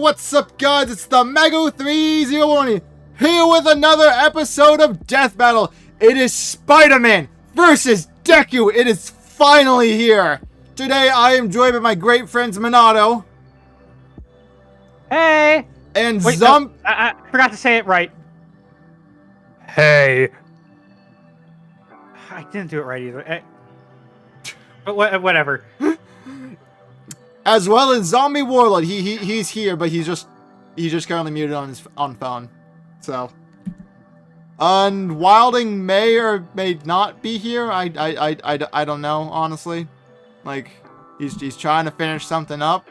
what's up, guys? It's the Mego301 here with another episode of Death Battle. It is Spider-Man versus Deku. It is finally here. Today, I am joined by my great friends Minato. Hey! And Wait, no, I forgot to say it right. Hey. I didn't do it right either. But whatever. As well as Zombie Warlord. He's here, but he's just currently muted on his phone. So, and Wilding may or may not be here. I don't know, honestly. Like, he's trying to finish something up,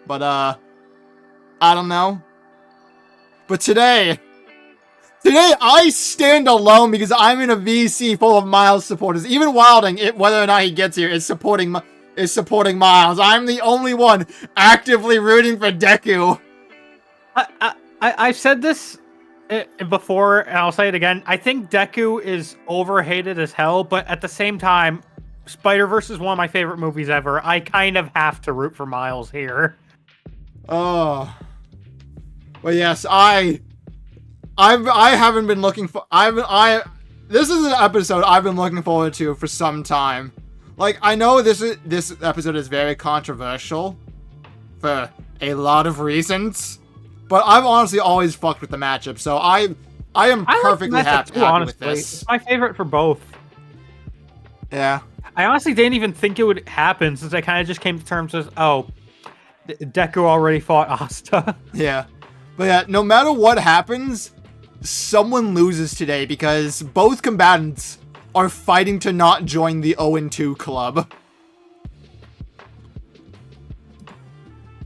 but I don't know. But today I stand alone because I'm in a VC full of Miles supporters. Even Wilding, whether or not he gets here, is supporting Miles. I'm the only one actively rooting for Deku. I've said this before, and I'll say it again. I think Deku is overhated as hell, but at the same time, Spider-Verse is one of my favorite movies ever. I kind of have to root for Miles here. Oh. Well, yes, I haven't been looking for. This is an episode I've been looking forward to for some time. Like, I know this episode is very controversial for a lot of reasons, but I've honestly always fucked with the matchup, so I am perfectly happy with this. It's my favorite for both. Yeah. I honestly didn't even think it would happen, since I kind of just came to terms with, oh, Deku already fought Asta. Yeah. But yeah, no matter what happens, someone loses today because both combatants are fighting to not join the 0-2 club.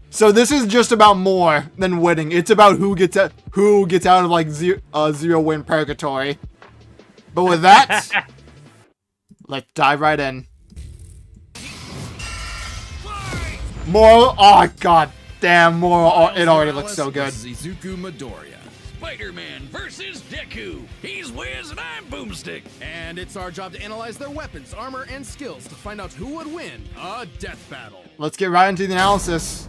So this is just about more than winning. It's about who gets out of like zero win purgatory. But with that, let's dive right in. More. Oh god damn, more. Oh, it already looks so good. Izuku Midoriya. Spider-Man versus Deku. He's Wiz and I'm Boomstick. And it's our job to analyze their weapons, armor, and skills to find out who would win a death battle. Let's get right into the analysis.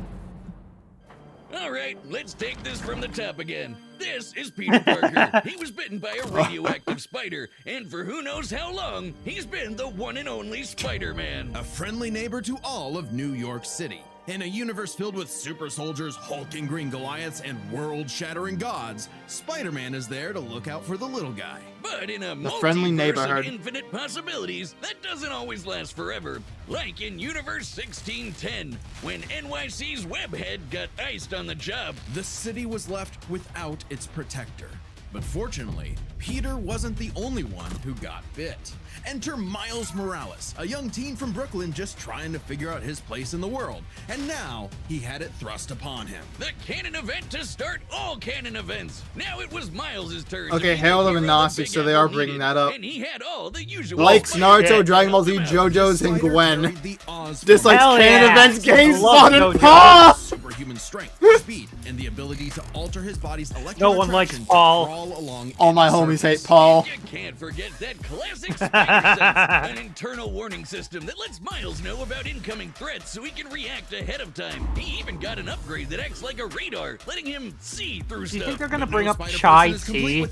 Alright, let's take this from the top again. This is Peter Parker. He was bitten by a radioactive spider, and for who knows how long, he's been the one and only Spider-Man. A friendly neighbor to all of New York City. In a universe filled with super soldiers, hulking green Goliaths, and world-shattering gods, Spider-Man is there to look out for the little guy. But in a friendly neighborhood of infinite possibilities, that doesn't always last forever. Like in Universe 1610, when NYC's Webhead got iced on the job. The city was left without its protector. But fortunately, Peter wasn't the only one who got bit. Enter Miles Morales, a young teen from Brooklyn just trying to figure out his place in the world. And now, he had it thrust upon him. The canon event to start all canon events. Now it was Miles' turn. Okay, Hail of Gnostic, so they are bringing that up. And he had all the usual Likes Naruto, Dragon Ball Z, JoJo's, and Gwen. Dislikes canon events, games, fun, and Paul! Superhuman strength, speed, and the ability to alter his body's electrical No one likes Paul. All my homies hate Paul. You can't forget that classic Spider Sense, an internal warning system that lets Miles know about incoming threats so he can react ahead of time. He even got an upgrade that acts like a radar, letting him see through stuff. Do you think they're gonna bring up chai tea?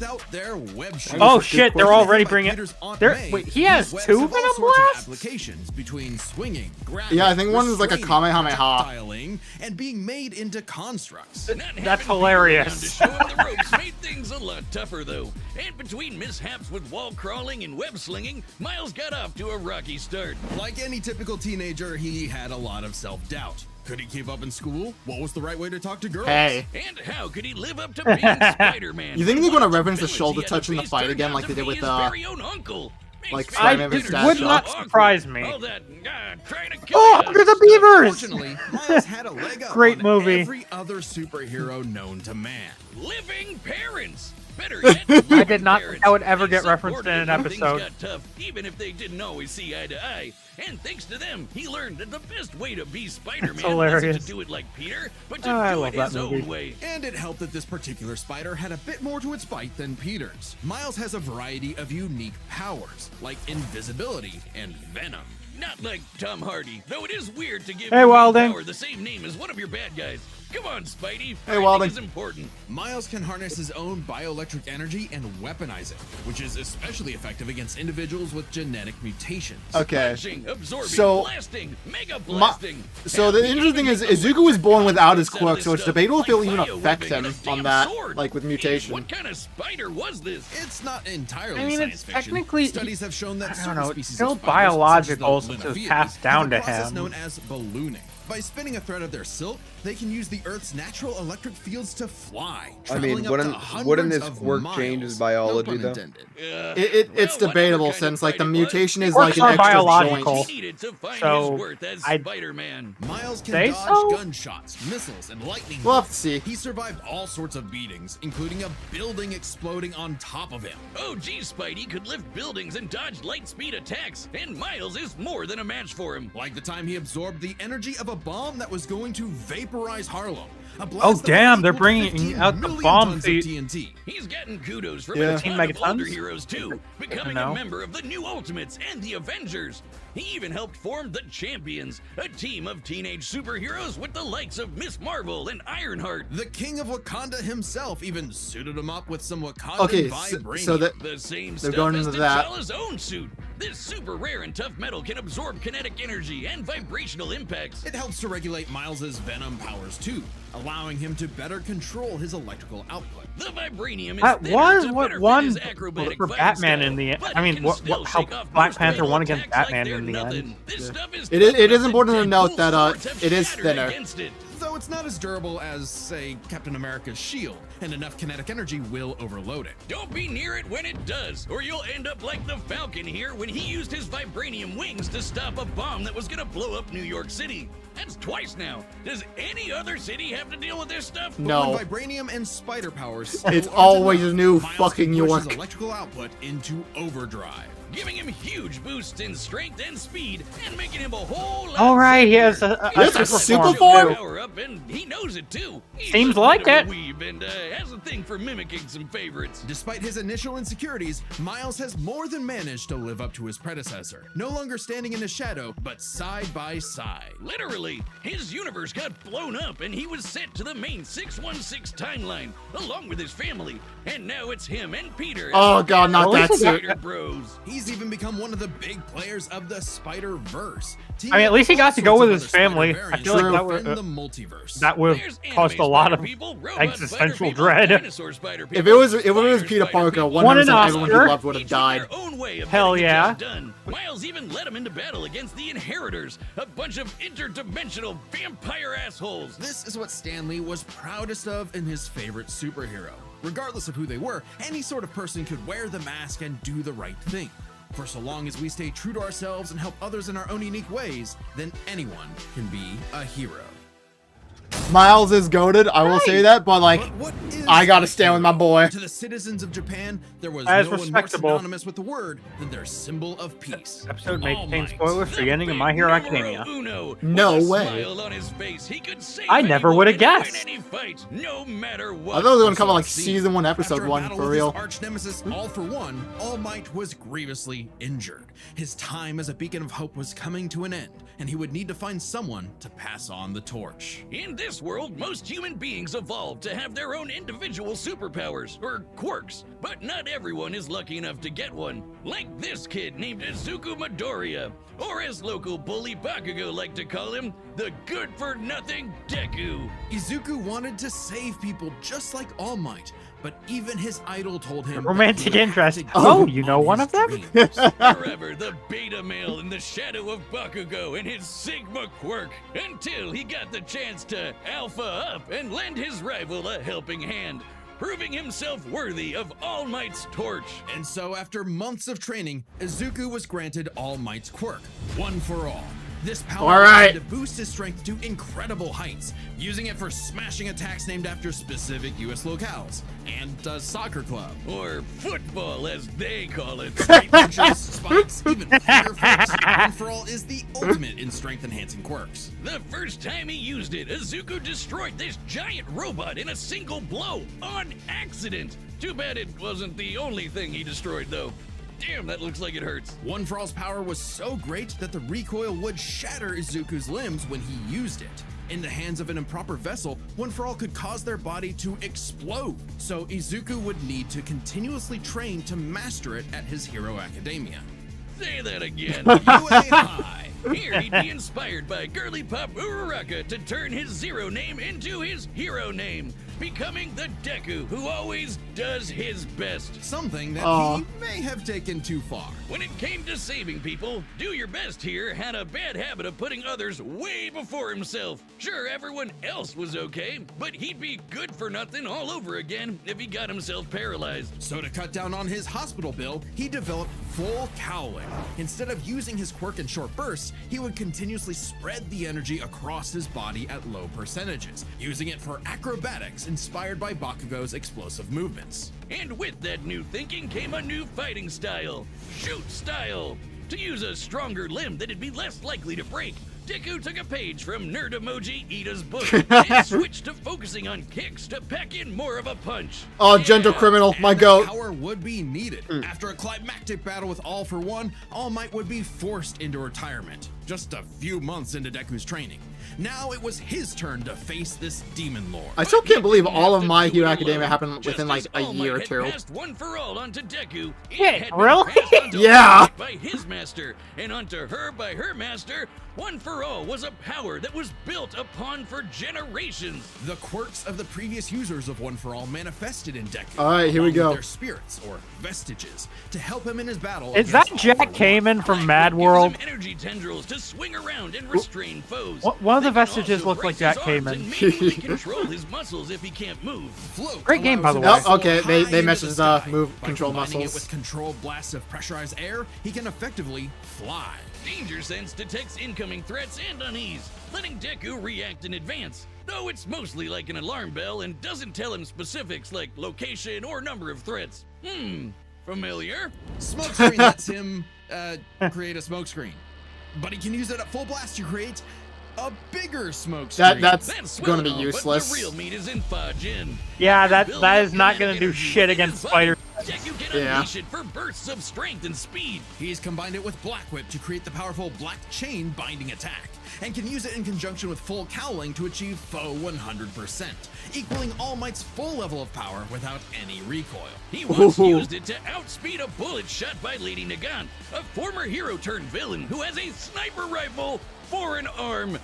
Oh shit, they're already bringing it. Wait, he has two Venom Blasts? Applications between swinging, yeah, I think one is like a Kamehameha. And being made into constructs. That's hilarious. To show him the ropes made things a lot tougher though. And between mishaps with wall crawling and web slinging, Miles got off to a rocky start. Like any typical teenager, he had a lot of self-doubt. Could he keep up in school? What was the right way to talk to girls? Hey. And how could he live up to being Spider-Man? You think they're going to rereference the shoulder touch in the fight again like they did with like Spider-Man would not surprise me. Oh, look at the beavers! Fortunately, Miles had a leg up Great on movie. Every other superhero known to man. Living parents. Better yet, I did not think I would ever get referenced in an episode. Got tough, even if they didn't always see eye to eye. And thanks to them, he learned that the best way to be Spider-Man wasn't to do it like Peter, but to do it his own way. And it helped that this particular spider had a bit more to its bite than Peter's. Miles has a variety of unique powers, like invisibility and venom. Not like Tom Hardy, though it is weird to give Wilding the same name as one of your bad guys. Come on, Spidey. Hey, Wilding. Is important. Miles can harness his own bioelectric energy and weaponize it, which is especially effective against individuals with genetic mutations. Okay. Punching, absorbing, So, blasting, mega blasting. So the interesting thing is, Izuku was born without his quirk, so it's debatable if it'll even affect him on that, like with mutation. What kind of spider was this? It's not entirely I mean, science it's fiction. technically- Studies have shown that I don't certain know, it's species still of spiders, biological such as since the it's passed down to have a process him. known as ballooning. By spinning a thread of their silk, they can use the Earth's natural electric fields to fly. I mean, traveling up to wouldn't hundreds his of quirk miles. change his No biology, pun though? intended. It's Well, debatable whatever kind since of like the fight it mutation was, is Quirks like an are extra biological. joint. he needed to find So, his worth as I- Spider-Man. Miles can Say dodge so? gunshots, missiles, and lightning. We'll have bolts. to see. He survived all sorts of beatings, including a building exploding on top of him. Oh, geez, Spidey could lift buildings and dodge light speed attacks, and Miles is more than a match for him. Like the time he absorbed the energy of a bomb that was going to vaporize Harlem. A blast Oh, that damn, would they're equal bringing 15 out the million bomb tons of feed. TNT. He's getting kudos from Yeah. a 15 ton of older megatons? heroes too, becoming No. a member of the New Ultimates and the Avengers. He even helped form the Champions, a team of teenage superheroes with the likes of Miss Marvel and Ironheart. The king of Wakanda himself even suited him up with some Wakandan Okay, vibranium. so that The same They're stuff going as into that. T'Challa's own suit. This super rare and tough metal can absorb kinetic energy and vibrational impacts. It helps to regulate Miles's venom powers too, allowing him to better control his electrical output. The vibranium is That thinner was to what better fit won his acrobatic for fighting Batman style, in the- but I he mean, can what- still how shake off Black most Panther fatal won against attacks like Batman they're in the end. nothing. This stuff is It is tough enough important to that note that, Deadpool's swords have it is shattered thinner. against it. Though it's not as durable as, say, Captain America's shield, and enough kinetic energy will overload it. Don't be near it when it does, or you'll end up like the Falcon here when he used his vibranium wings to stop a bomb that was gonna blow up New York City. That's twice now. Does any other city have to deal with this stuff? No. When vibranium and spider powers. It's aren't always enough, New Miles fucking can push York. his electrical output into overdrive. Giving him huge boosts in strength and speed, and making him a whole lot All right, he stronger. has a He has a super super form, form? too. Power up, and he knows it too. He's Seems a like bit of it. a weeb and has a thing for mimicking some favorites. Despite his initial insecurities, Miles has more than managed to live up to his predecessor. No longer standing in his shadow, but side by side. Literally, his universe got blown up and he was sent to the main 616 timeline, along with his family. And now it's him and Peter. as Oh the god, not Well, that this is a- suit. Spider Bros. He's even become one of the big players of the Spider-Verse. I mean, at least he got to go with his family. I feel like that would would the multiverse. that would There's have caused anime a lot spider of people, robot spider existential people, dread. dinosaur spider people, If it was spider Peter spider Parker, people, 100% an everyone he Oscar. loved would have each with died. their own way of Hell getting the yeah. job done. Miles even led him into battle against the Inheritors, a bunch of interdimensional vampire assholes. This is what Stan Lee was proudest of in his favorite superhero. Regardless of who they were, any sort of person could wear the mask and do the right thing. For so long as we stay true to ourselves and help others in our own unique ways, then anyone can be a hero. Miles is goated, I will say that, but like, But what is I gotta a stand with hero? my boy. To the citizens of Japan, there was As no one more respectable. synonymous with the word than their symbol of peace. episode may All contain Might. spoilers for The the ending of big My Hero numero Academia. uno. No With a way. smile on his face, he could save I never anyone would've and guessed. win any fight, no matter what. I thought it was gonna come out like So it season 1, seemed. episode After a 1, battle for with real. His arch nemesis, All for One, All Might was grievously injured. His time as a beacon of hope was coming to an end, and he would need to find someone to pass on the torch. In this world, most human beings evolved to have their own individual superpowers, or quirks, but not everyone is lucky enough to get one. Like this kid named Izuku Midoriya, or as local bully Bakugo like to call him, the good-for-nothing Deku. Izuku wanted to save people just like All Might, but even his idol told him Romantic that he would have interest. to give Oh, up you on know one his of them? dreams. Forever the beta male in the shadow of Bakugo and his Sigma quirk, until he got the chance to alpha up and lend his rival a helping hand, proving himself worthy of All Might's torch. And so, after months of training, Izuku was granted All Might's quirk, One for All. This power All right. allowed him to boost his strength to incredible heights, using it for smashing attacks named after specific U.S. locales and a soccer club. Or football, as they call it. Great punches, spikes, even finger flicks. One for All is the ultimate in strength-enhancing quirks. The first time he used it, Izuku destroyed this giant robot in a single blow, on accident. Too bad it wasn't the only thing he destroyed, though. Damn, that looks like it hurts. One for All's power was so great that the recoil would shatter Izuku's limbs when he used it. In the hands of an improper vessel, One For All could cause their body to explode. So Izuku would need to continuously train to master it at his Hero Academia. Say that again. UA High. Here he'd be inspired by girly pop Uraraka to turn his zero name into his hero name, becoming the Deku who always does his best. Something that he may have taken too far. When it came to saving people, Do Your Best here had a bad habit of putting others way before himself. Sure, everyone else was okay, but he'd be good for nothing all over again if he got himself paralyzed. So to cut down on his hospital bill, he developed full cowling. Instead of using his quirk in short bursts, he would continuously spread the energy across his body at low percentages, using it for acrobatics inspired by Bakugo's explosive movements. And with that new thinking came a new fighting style, shoot style. To use a stronger limb that'd be less likely to break, Deku took a page from Nerd Emoji Ida's book and switched to focusing on kicks to pack in more of a punch. Oh, gentle criminal, my And the goat. power would be needed. After a climactic battle with All For One, All Might would be forced into retirement, just a few months into Deku's training. Now it was his turn to face this demon lord. I still can't believe all of My Hero Academia happened within like a year or two. Passed One For All onto Deku. Wait, It had been really? passed onto Yeah. All Might by his master, and onto her by her master. One For All was a power that was built upon for generations. The quirks of the previous users of One For All manifested in Deku. All right, here we along with go. Their spirits, or vestiges, to help him in his battle. Is that against All Jack For One. Kamen from Blackwood Mad gives World? him energy tendrils to swing around and restrain foes. One of the They can vestiges also look like brace his Jack arms Kamen. and manually control his muscles if he can't move. Float Great game, by allows the him way. to soar okay, they high into messed the the sky. move By control combining muscles. it with controlled blasts of pressurized air, he can effectively fly. Danger Sense detects incoming threats and unease, letting Deku react in advance. Though it's mostly like an alarm bell and doesn't tell him specifics like location or number of threats. Familiar? Smokescreen lets him create a smokescreen, but he can use it at full blast to create a bigger smokescreen. That's That's gonna be well, useless. But the real meat is in Fajin. Yeah, that Build is up not kinetic gonna do energy shit in against his Spider. body. Deku can Yeah. unleash it for bursts of strength and speed. He's combined it with Black Whip to create the powerful Black Chain binding attack, and can use it in conjunction with full cowling to achieve foe 100%, equaling All Might's full level of power without any recoil. He once Ooh. used it to outspeed a bullet shot by Lady Nagant, a former hero turned villain who has a sniper rifle for an arm.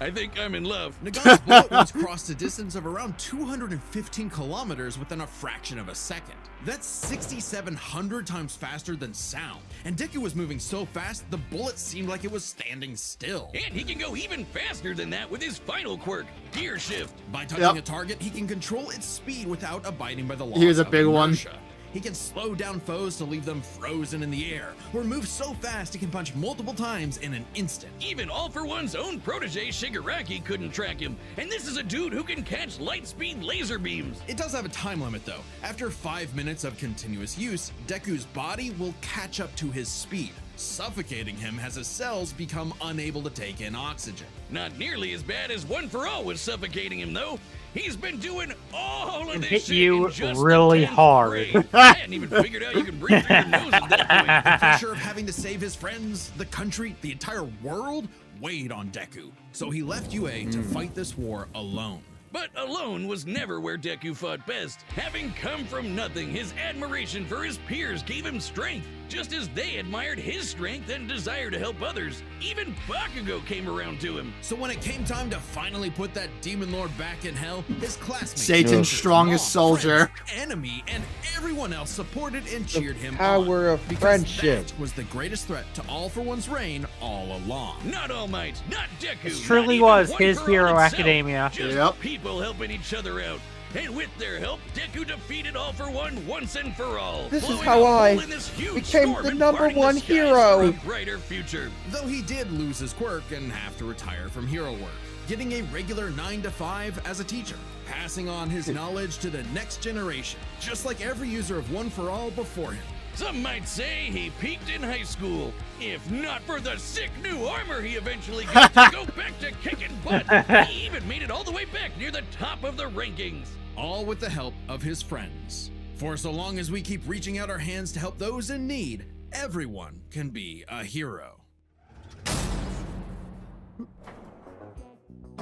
I think I'm in love. Nagant's bullet wounds crossed a distance of around 215 kilometers within a fraction of a second. That's 6,700 times faster than sound. And Deku was moving so fast, the bullet seemed like it was standing still. And he can go even faster than that with his final quirk, Gear Shift. By touching Yep. a target, he can control its speed without abiding by the laws Here's a of big one. inertia. He can slow down foes to leave them frozen in the air, or move so fast he can punch multiple times in an instant. Even All For One's own protege Shigaraki couldn't track him, and this is a dude who can catch light speed laser beams. It does have a time limit though. After 5 minutes of continuous use, Deku's body will catch up to his speed, suffocating him as his cells become unable to take in oxygen. Not nearly as bad as One For All was suffocating him though. He's been doing all of And this hit shit you in just really the 10th hard. grade. I hadn't even figured out you can breathe through your nose at that point. The pressure of having to save his friends, the country, the entire world weighed on Deku. So he left UA to fight this war alone. But alone was never where Deku fought best. Having come from nothing, his admiration for his peers gave him strength, just as they admired his strength and desire to help others. Even Bakugo came around to him. So when it came time to finally put that demon lord back in hell, his classmates, Satan's teachers, strongest mom, soldier. friends, enemy, and everyone else supported and cheered him power on, of because friendship. that was the greatest threat to All For One's reign all along. Not All Might, not Deku. This not truly even was One his For All Hero itself. Academia. Just Yep. people helping each other out. And with their help, Deku defeated All For One once and for all. This is blowing how a hole I in this huge became storm the and number parting the one skies hero. for a brighter future. Though he did lose his quirk and have to retire from hero work, getting a regular 9 to 5 as a teacher, passing on his knowledge to the next generation, just like every user of One For All before him. Some might say he peaked in high school. If not for the sick new armor he eventually got to go back to kicking butt. He even made it all the way back near the top of the rankings. All with the help of his friends. For so long as we keep reaching out our hands to help those in need, everyone can be a hero.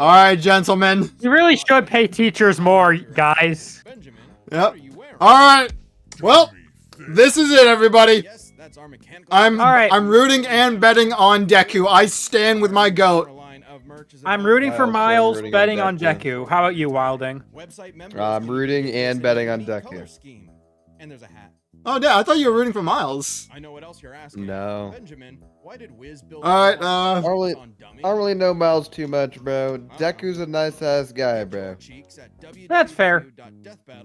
All right, gentlemen. You really should pay teachers more, guys. Benjamin, Yep. what are you wearing? All right. Well, this is it, everybody. Yes, that's our mechanical. All right. I'm rooting and betting on Deku. I stand with my goat. I'm rooting for I'm Miles, rooting on betting on Deku. Deku. How about you, Wilding? I'm rooting and betting on Deku. And there's a hat. Oh, yeah. I thought you were rooting for Miles. I know what else you're asking. No. Benjamin, why did Wiz build All right. I don't really know Miles too much, bro. Deku's a nice ass guy, bro. That's fair.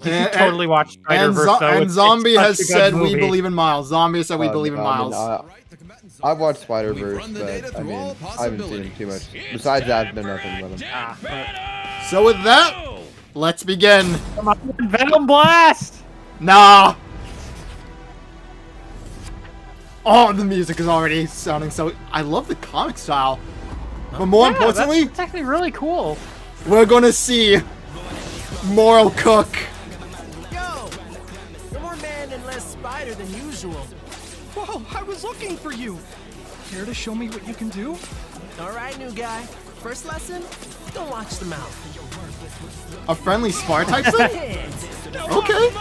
You And- totally watched Spider-Verse, though. And It's Zombie such has a good said we movie. believe in Miles. Zombie has said we believe in Miles. I've watched Spider-Verse, but I mean, I haven't seen him too much. Besides that, I've been nothing with him. So with that, let's begin. Come on, Venom Blast! Nah. Oh, the music is already sounding so... I love the comic style. But more Yeah, importantly, that's actually really cool. we're gonna see Moral Cook. Yo! You're more man and less spider than usual. Whoa, I was looking for you. Care to show me what you can do? Alright, new guy. First lesson? Don't watch the mouth. A friendly spar type thing? Okay.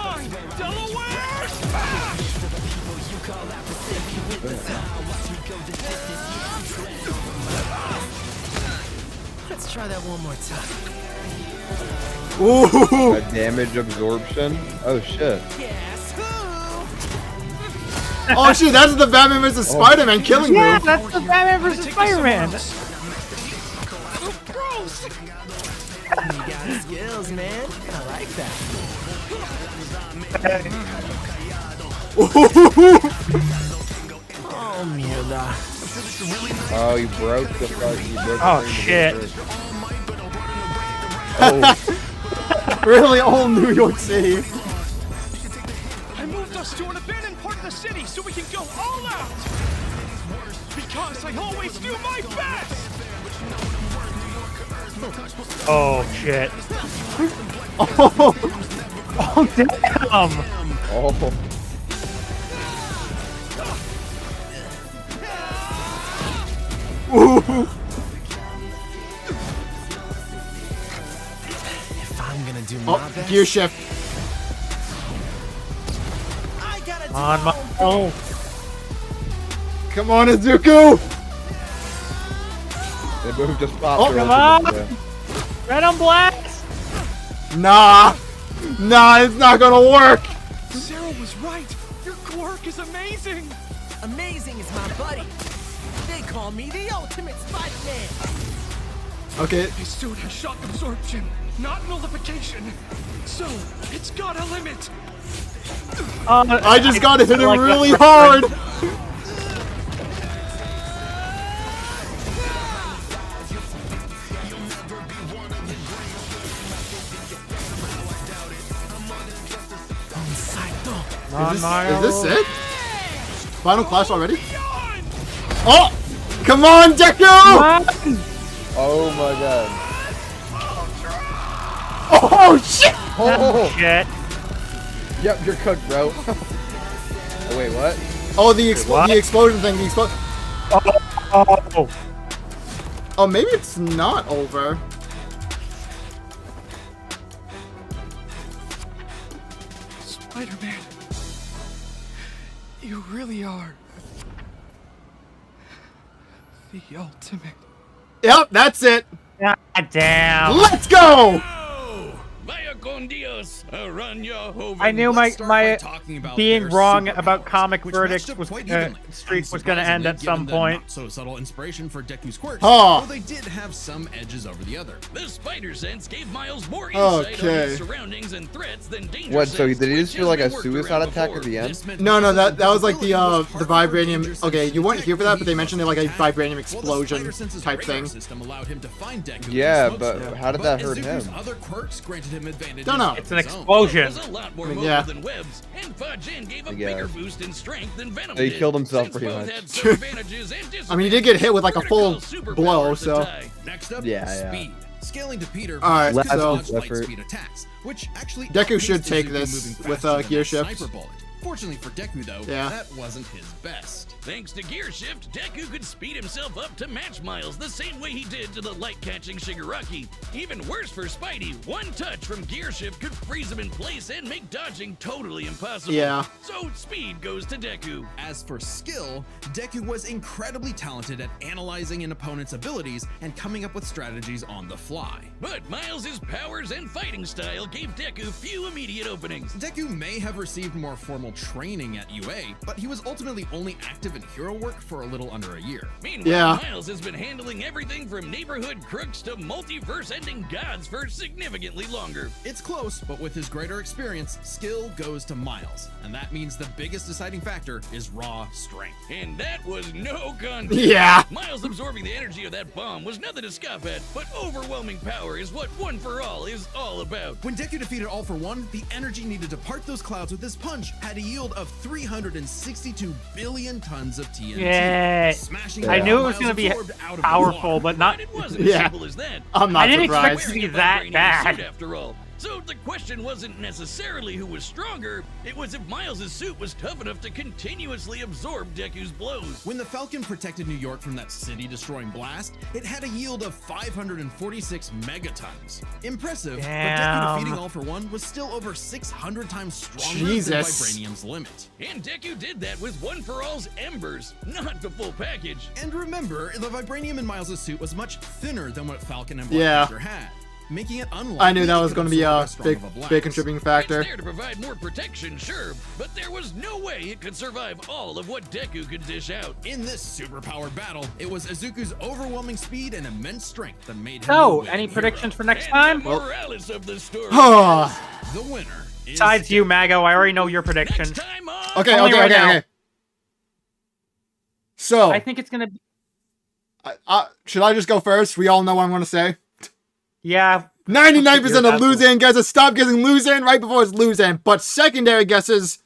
Let's try that one more time. Ooh. A damage absorption. Oh shit. Yes, who? Oh shit, that's the Batman vs. Spider-Man killing Yeah, move. that's the Batman vs. Spider-Man. You got skills, man. I like that. Oh, mierda. Oh, you broke the fuck. You broke Oh, the thing to shit. the first. Oh, Really old New York City. I moved us to an abandoned part of the city so we can go all out. Because I always do my best. Oh, shit. Oh. Oh, damn. oh. Ooh. If I'm gonna do my Oh, best, gear shift. I gotta do On my my own own. Come on, Izuku. The move just popped. Oh, right come into on. the- Venom Blast! Nah. Nah, it's not gonna work. Sarah was right. Your quirk is amazing. Amazing is my buddy. They call me the ultimate Spider-Man. Okay. His suit has shock absorption, not nullification. So, it's got a limit. I just gotta hit it like that really reference. hard. Is this it? Final Clash already? Oh! Come on, Deku! Oh my god. Oh, shit! Oh, Shit. yep, you're cooked, bro. Oh, wait, what? Oh, the What? explosion thing. The Oh. Oh, maybe it's not over. Spider-Man, you really are the ultimate. Yep, that's it. God damn. Let's go! Vaya con Dios, run your Hoven. I knew Let's start by my talking about being their wrong superpowers, about comic which verdicts matched up was quite evenly, streak was gonna end at some given the point. not so subtle inspiration for Deku's quirks, Huh. although they did have some edges over the other. The spider sense gave Miles more insight on Okay. his surroundings and threats than danger What, so sense, did he just which do like has a been worked suicide around attack at before. the end? This meant No, no, Miles' that was like the invisibility was part of vibranium. Danger's Okay, you weren't here for that, but they mentioned it like a attack. vibranium Well, the explosion Spider-Sense's type radar thing. system allowed him to find Deku in Yeah, the but smoke. how did that hurt Izuku's him? other quirks granted him advantages Don't know. of It's an his own. explosion. Was a lot more I mean, mobile yeah. than Webs, and Fajin gave a I guess. bigger boost in strength than Venom He did, killed himself since pretty both much. had some advantages and I mean, he did get hit with like a full critical blow, superpowers so. to tie. Next up, Yeah, yeah. speed. Scaling to Peter, Alright, Miles could so- dodge light effort. speed attacks, which actually Deku should outpaced take Izuku this moving with, faster than gear that shift. sniper bullet. Fortunately for Deku, though, that wasn't his best. Thanks to Gear Shift, Deku could speed himself up to match Miles the same way he did to the light-catching Shigaraki. Even worse for Spidey, one touch from Gear Shift could freeze him in place and make dodging totally impossible. Yeah. So speed goes to Deku. As for skill, Deku was incredibly talented at analyzing an opponent's abilities and coming up with strategies on the fly. But Miles' powers and fighting style gave Deku few immediate openings. Deku may have received more formal training at UA, but he was ultimately only active in hero work for a little under a year. Meanwhile, Miles has been handling everything from neighborhood crooks to multiverse-ending gods for significantly longer. It's close, but with his greater experience, skill goes to Miles, and that means the biggest deciding factor is raw strength. And that was no contest. Yeah. Miles absorbing the energy of that bomb was nothing to scoff at, but overwhelming power is what One For All is all about. When Deku defeated All For One, the energy needed to part those clouds with this punch had a yield of 362 billion tons of TNT. Yeah. Smashing I knew it was Miles going to be absorbed out of the powerful, water. but not. It wasn't as simple as that. I'm not I didn't surprised. expect it to be Wearing a that vibranium bad. suit after all. So the question wasn't necessarily who was stronger, it was if Miles' suit was tough enough to continuously absorb Deku's blows. When the Falcon protected New York from that city-destroying blast, it had a yield of 546 megatons. Impressive, but Deku defeating All For One was still over 600 times stronger than Vibranium's limit. And Deku did that with One For All's embers, not the full package. And remember, the Vibranium in Miles' suit was much thinner than what Falcon and Black Panther had, making it unlikely. I knew that was going to be a big contributing factor. It's there to provide more protection, sure, but there was no way it could survive all of what Deku could dish out. In this superpowered battle, it was Izuku's overwhelming speed and immense strength that made him So, the any hero. predictions for next And time? the morales of the story. The winner is Besides you, Mago, I already know your prediction. Next time on Okay, Only right now. So, I think it's going to be. should I just go first? We all know what I'm going to say. Yeah. 99% of losing guesses stop guessing losing right before it's losing, but secondary guesses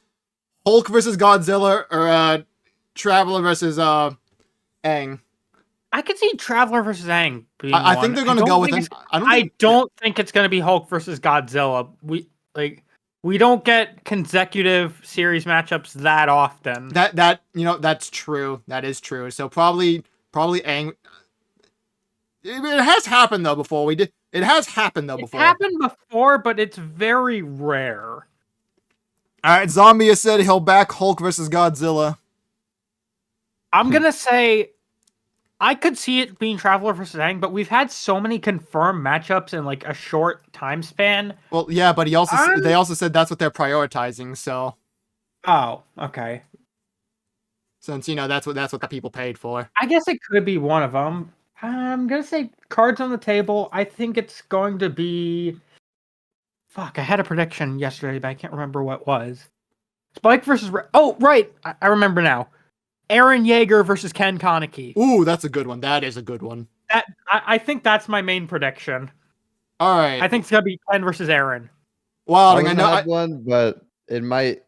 Hulk versus Godzilla or Traveler versus Aang. I could see Traveler versus Aang being I one. think they're going to go with it. I don't think it's going to be Hulk versus Godzilla. We don't get consecutive series matchups that often. That's true. That is true. So probably Aang. It has happened though before. It has happened though before. It happened before, but it's very rare. Alright, Zombie has said he'll back Hulk versus Godzilla. I'm gonna say I could see it being Traveler versus Aang, but we've had so many confirmed matchups in like a short time span. Well, yeah, but they also said that's what they're prioritizing, so Oh, okay. since that's what the people paid for. I guess it could be one of them. I'm gonna say cards on the table. I think it's going to be. Fuck, I had a prediction yesterday, but I can't remember what it was. Spike versus. Oh, right, I remember now. Eren Yeager versus Ken Kaneki. Ooh, that's a good one. That is a good one. I think that's my main prediction. All right. I think it's gonna be Ken versus Eren. Wilding, I I know. have one, but it might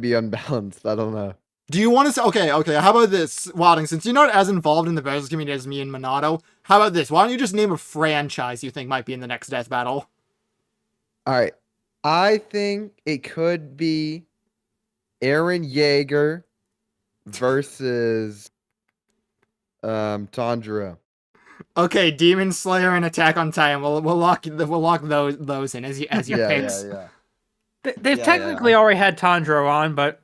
be unbalanced. I don't know. Do you want to say, okay, how about this, Wilding, since you're not as involved in the versus community as me and Minato, how about this? Why don't you just name a franchise you think might be in the next death battle? All right. I think it could be Eren Yeager versus Tanjiro. Okay, Demon Slayer and Attack on Titan. We'll lock those in as your picks. Yeah. They've technically already had Tanjiro on, but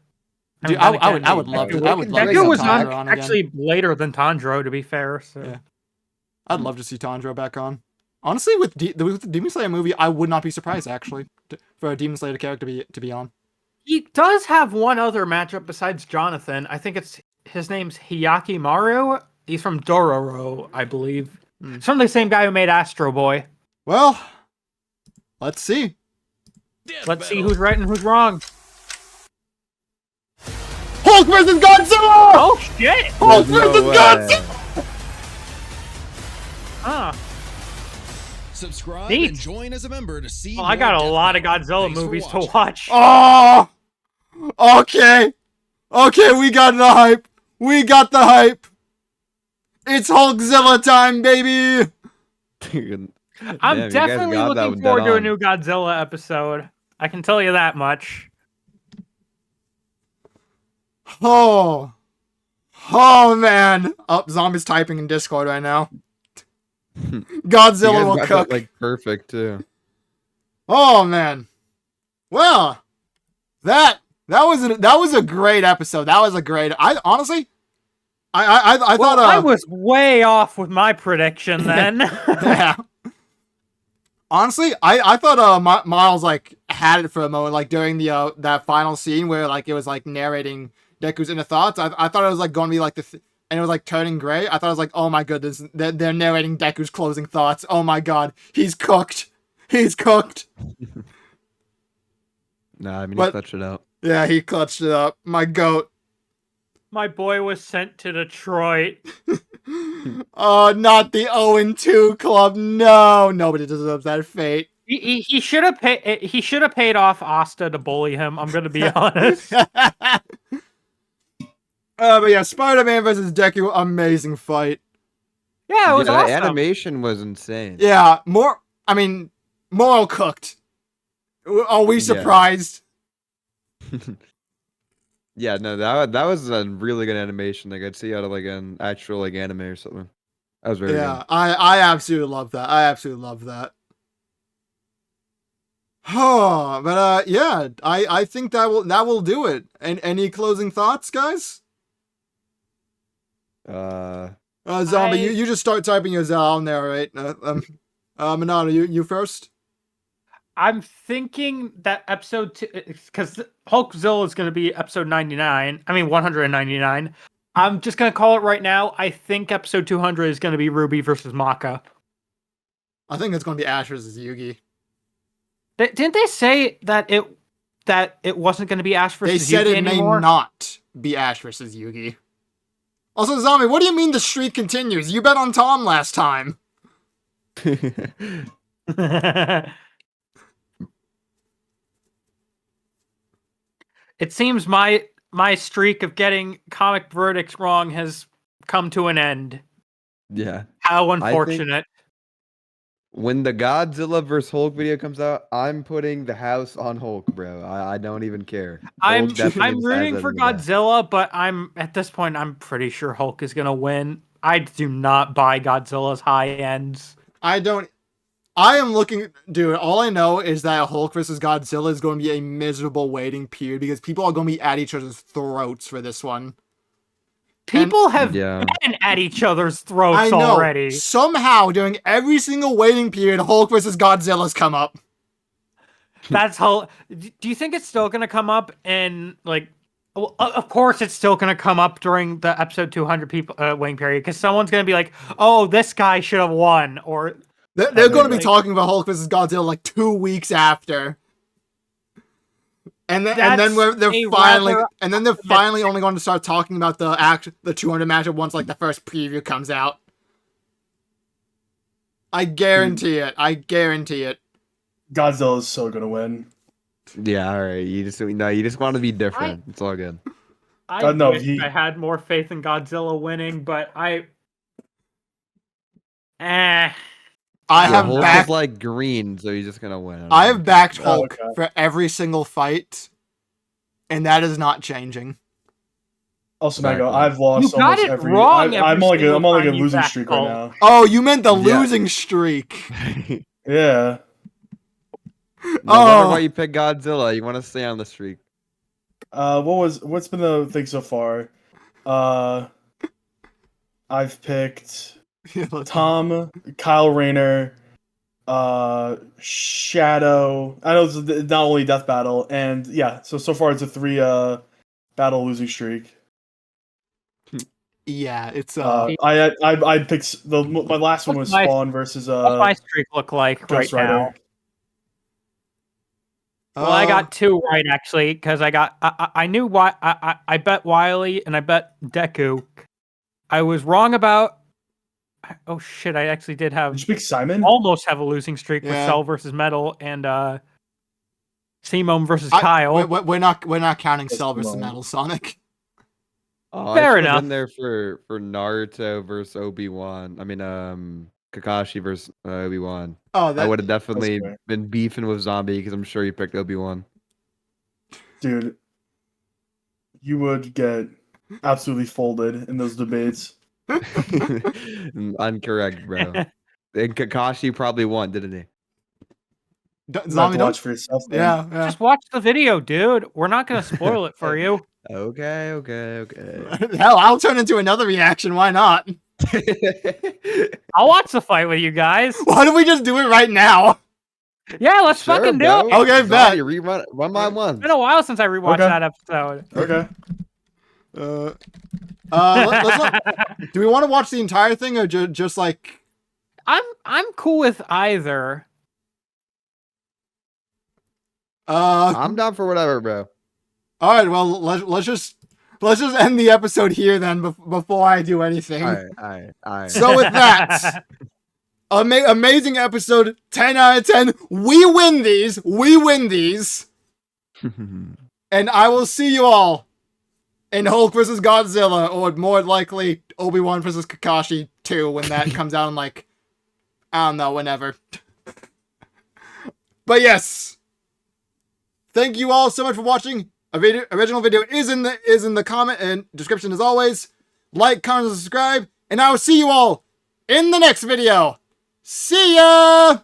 Dude, I would love to. I would love to Deku see was Tanjiro on again. actually later than Tanjiro, to be fair. So. Yeah. I'd love to see Tanjiro back on. Honestly, with the Demon Slayer movie, I would not be surprised actually for a Demon Slayer character to be on. He does have one other matchup besides Jonathan. I think his name's Hyaki Maru. He's from Dororo, I believe. It's from the same guy who made Astro Boy. Well, let's see. Let's see who's right and who's wrong. Hulk versus Godzilla! Oh shit! Hulk versus Godzilla! Huh. Subscribe Neat. and join as a member to see. Well, I got a lot of Godzilla movies to watch. Oh! Okay. Okay, we got the hype. We got the hype. It's Hulkzilla time, baby! I'm definitely looking forward to a new Godzilla episode. I can tell you that much. Oh. Oh, man. Oh, Zombie's typing in Discord right now. Godzilla You will guys got cook. that, like, perfect, too. Oh, man. Well, that was a great episode. That was a great. I honestly, I thought I was way off with my prediction then. yeah. Honestly, I thought Miles like had it for a moment, like during the that final scene where like it was like narrating Deku's inner thoughts. I thought it was like going to be like and it was like turning gray. I thought it was like, oh my goodness, they're narrating Deku's closing thoughts. Oh my god, he's cooked. He's cooked. Nah, I mean, But- he clutched it out. Yeah, he clutched it up. My goat. My boy was sent to Detroit. Oh, not the 0-2 club. No, nobody deserves that fate. He should have paid. He should have paid off Asta to bully him. I'm gonna be honest. But yeah, Spider-Man versus Deku, amazing fight. Yeah, it was that awesome. animation was insane. Yeah, Moral cooked. Are we surprised? Yeah, no, that was a really good animation. Like I'd see out of like an actual like anime or something. That was very Yeah, good. I absolutely love that. I absolutely love that. Oh, but yeah, I think that will do it. And any closing thoughts, guys? Zombie, you just start typing yours down there, right? Minato, you first. I'm thinking that episode 2, because Hulkzilla is going to be episode 99. I mean 199. I'm just going to call it right now. I think episode 200 is going to be Ruby versus Maka. I think it's going to be Ash versus Yugi. Didn't they say that it wasn't going to be Ash versus Yugi They said it anymore? may not be Ash versus Yugi. Also, Zombie, what do you mean the streak continues? You bet on Tom last time. It seems my streak of getting comic verdicts wrong has come to an end. Yeah. How unfortunate. When the Godzilla vs Hulk video comes out, I'm putting the house on Hulk, bro. I don't even care. I'm Hulk definitely rooting has for it in the bag. Godzilla, but at this point I'm pretty sure Hulk is gonna win. I do not buy Godzilla's high ends. I am looking, dude, all I know is that Hulk versus Godzilla is going to be a miserable waiting period because people are going to be at each other's throats for this one. People have Yeah. been at each other's throats I know. already. Somehow, during every single waiting period, Hulk versus Godzilla's come up. That's how. Do you think it's still gonna come up in like? Well, of course, it's still gonna come up during the episode 200 people waiting period because someone's gonna be like, "Oh, this guy should have won," or They're going to be like- talking about Hulk versus Godzilla like 2 weeks after. And then they're finally only going to start talking about the 200 matchup once like the first preview comes out. I guarantee it. I guarantee it. Godzilla is so gonna win. Yeah, all right. You just want to be different. It's all good. I no, wish I had more faith in Godzilla winning, but I Yeah, have Hulk backed. is like green, so he's just gonna win. I have backed Oh, Hulk okay. for every single fight, and that is not changing. Also, Mago, Exactly. I've lost You got almost it every. wrong every I'm on like single a time you losing backed streak right Hulk. now. Oh, you meant the Yeah. losing streak. Yeah. No matter what you pick Godzilla, you want to stay on the streak. What's been the thing so far? I've picked Tom, Kyle Rayner, Shadow. I know it's not only Death Battle, and yeah. So far it's a 3 battle losing streak. Yeah, it's I picked my last one was What's my- Spawn versus what's my streak look like Ghost right now? Rider. Well, I got 2 right actually because I knew why I bet Wily and I bet Deku. I was wrong about. Oh shit! I actually did have Did you pick Simon? almost have a losing streak with Yeah. Cell versus Metal and Simone versus Kyle. We're not counting Yes, Cell versus come on. Metal Sonic. Oh, Fair I should've enough. been there for Naruto versus Obi-Wan. I mean, Kakashi versus Obi-Wan. Oh, I that would have definitely fair. been beefing with Zombie because I'm sure you picked Obi-Wan. Dude. you would get absolutely folded in those debates. Uncorrect, bro. And Kakashi probably won, didn't he? Zombie, watch for yourself. Man. Yeah. Just watch the video, dude. We're not gonna spoil it for you. Okay. Hell, I'll turn into another reaction. Why not? I'll watch the fight with you guys. Why don't we just do it right now? Yeah, let's fucking do it. Okay, bet. Rerun one by one. It's been a while since I rewatched that episode. Okay. Do we want to watch the entire thing or just like? I'm cool with either. I'm down for whatever, bro. All right, well let's just end the episode here then before I do anything. All right. So with that, amazing episode, 10 out of 10. We win these. And I will see you all in Hulk vs. Godzilla, or more likely Obi-Wan vs. Kakashi 2 when that comes out in like, I don't know, whenever. But yes, thank you all so much for watching. Original video is in the comment and description as always. Like, comment, and subscribe, and I will see you all in the next video. See ya!